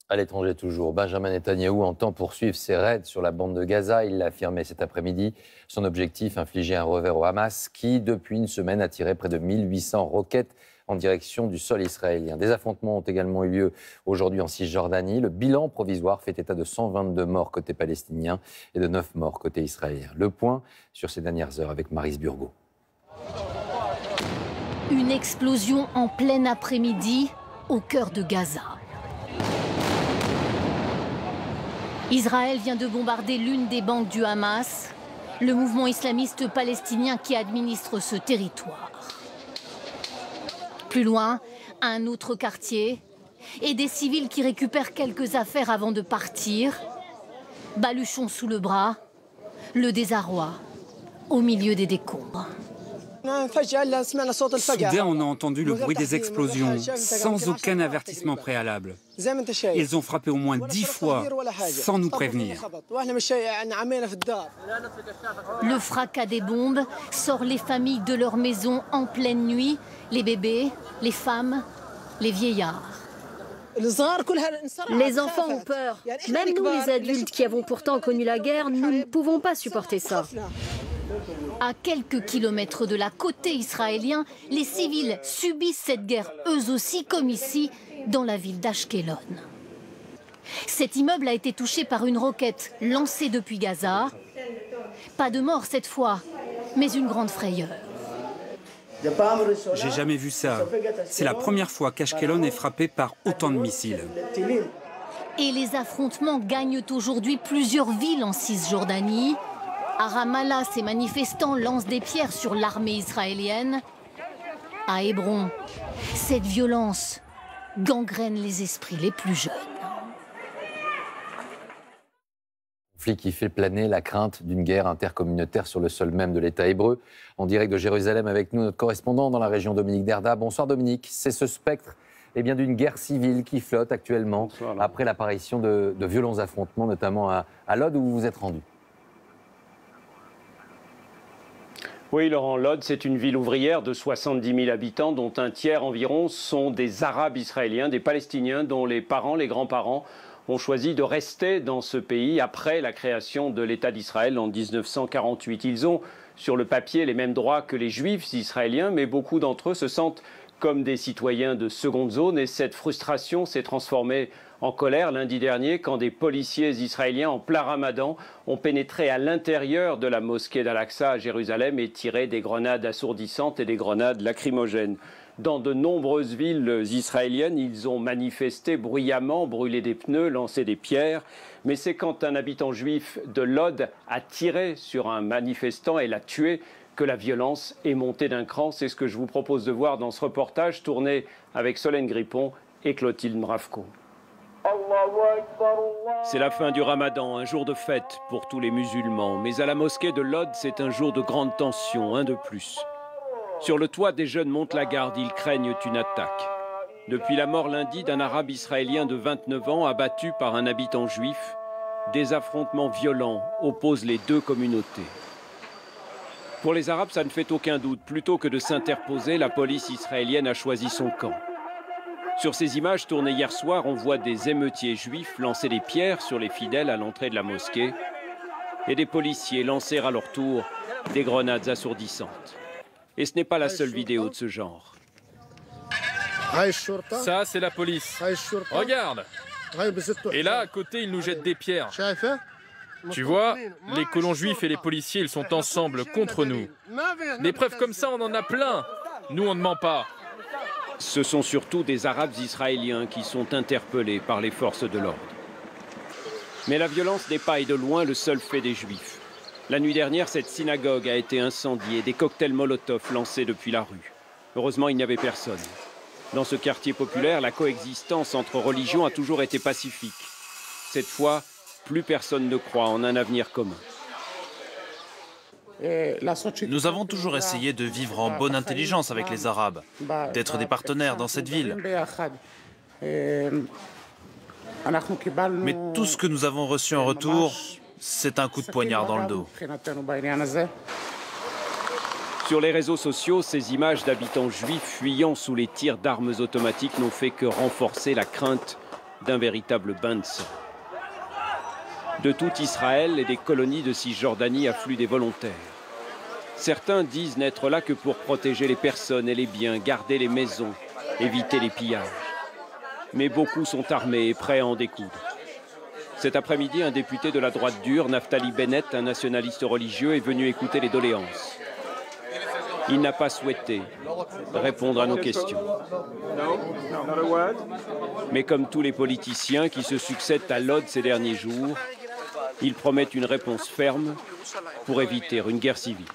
À l'étranger toujours, Benjamin Netanyahou entend poursuivre ses raids sur la bande de Gaza. Il l'a affirmé cet après-midi. Son objectif, infliger un revers au Hamas qui, depuis une semaine, a tiré près de 1800 roquettes en direction du sol israélien. Des affrontements ont également eu lieu aujourd'hui en Cisjordanie. Le bilan provisoire fait état de 122 morts côté palestinien et de 9 morts côté israélien. Le point sur ces dernières heures avec Maryse Burgot. Une explosion en plein après-midi au cœur de Gaza. Israël vient de bombarder l'une des banques du Hamas, le mouvement islamiste palestinien qui administre ce territoire. Plus loin, un autre quartier et des civils qui récupèrent quelques affaires avant de partir. Baluchon sous le bras, le désarroi au milieu des décombres. Soudain, on a entendu le bruit des explosions, sans aucun avertissement préalable. Ils ont frappé au moins 10 fois, sans nous prévenir. Le fracas des bombes sort les familles de leur maison en pleine nuit, les bébés, les femmes, les vieillards. Les enfants ont peur. Même nous, les adultes qui avons pourtant connu la guerre, nous ne pouvons pas supporter ça. À quelques kilomètres de la côté israélien, les civils subissent cette guerre eux aussi, comme ici, dans la ville d'Ashkelon. Cet immeuble a été touché par une roquette lancée depuis Gaza. Pas de mort cette fois, mais une grande frayeur. J'ai jamais vu ça. C'est la première fois qu'Ashkelon est frappé par autant de missiles. Et les affrontements gagnent aujourd'hui plusieurs villes en Cisjordanie. À Ramallah, ces manifestants lancent des pierres sur l'armée israélienne. À Hébron, cette violence gangrène les esprits les plus jeunes. Conflit qui fait planer la crainte d'une guerre intercommunautaire sur le sol même de l'État hébreu. En direct de Jérusalem avec nous, notre correspondant dans la région, Dominique Derda. Bonsoir Dominique, c'est ce spectre d'une guerre civile qui flotte actuellement après l'apparition de violents affrontements, notamment à Lod où vous vous êtes rendu. Oui, Laurent, Lod, c'est une ville ouvrière de 70 000 habitants, dont un tiers environ sont des Arabes israéliens, des Palestiniens, dont les parents, les grands-parents, ont choisi de rester dans ce pays après la création de l'État d'Israël en 1948. Ils ont, sur le papier, les mêmes droits que les Juifs israéliens, mais beaucoup d'entre eux se sentent comme des citoyens de seconde zone, et cette frustration s'est transformée en colère lundi dernier quand des policiers israéliens en plein ramadan ont pénétré à l'intérieur de la mosquée d'Al-Aqsa à Jérusalem et tiré des grenades assourdissantes et des grenades lacrymogènes. Dans de nombreuses villes israéliennes, ils ont manifesté bruyamment, brûlé des pneus, lancé des pierres. Mais c'est quand un habitant juif de Lod a tiré sur un manifestant et l'a tué que la violence est montée d'un cran. C'est ce que je vous propose de voir dans ce reportage tourné avec Solène Grippon et Clotilde Mravko. C'est la fin du Ramadan, un jour de fête pour tous les musulmans. Mais à la mosquée de Lod, c'est un jour de grande tension, un de plus. Sur le toit, des jeunes montent la garde, ils craignent une attaque. Depuis la mort lundi d'un arabe israélien de 29 ans abattu par un habitant juif, des affrontements violents opposent les deux communautés. Pour les Arabes, ça ne fait aucun doute. Plutôt que de s'interposer, la police israélienne a choisi son camp. Sur ces images tournées hier soir, on voit des émeutiers juifs lancer des pierres sur les fidèles à l'entrée de la mosquée et des policiers lancer à leur tour des grenades assourdissantes. Et ce n'est pas la seule vidéo de ce genre. Ça, c'est la police. Regarde. Et là, à côté, ils nous jettent des pierres. Tu vois, les colons juifs et les policiers, ils sont ensemble contre nous. Des preuves comme ça, on en a plein. Nous, on ne ment pas. Ce sont surtout des Arabes israéliens qui sont interpellés par les forces de l'ordre. Mais la violence n'est pas et de loin le seul fait des Juifs. La nuit dernière, cette synagogue a été incendiée, des cocktails Molotov lancés depuis la rue. Heureusement, il n'y avait personne. Dans ce quartier populaire, la coexistence entre religions a toujours été pacifique. Cette fois, plus personne ne croit en un avenir commun. Nous avons toujours essayé de vivre en bonne intelligence avec les Arabes, d'être des partenaires dans cette ville. Mais tout ce que nous avons reçu en retour, c'est un coup de poignard dans le dos. Sur les réseaux sociaux, ces images d'habitants juifs fuyant sous les tirs d'armes automatiques n'ont fait que renforcer la crainte d'un véritable bain de sang. De tout Israël et des colonies de Cisjordanie affluent des volontaires. Certains disent n'être là que pour protéger les personnes et les biens, garder les maisons, éviter les pillages. Mais beaucoup sont armés et prêts à en découdre. Cet après-midi, un député de la droite dure, Naftali Bennett, un nationaliste religieux, est venu écouter les doléances. Il n'a pas souhaité répondre à nos questions. Mais comme tous les politiciens qui se succèdent à Lod ces derniers jours, il promet une réponse ferme pour éviter une guerre civile.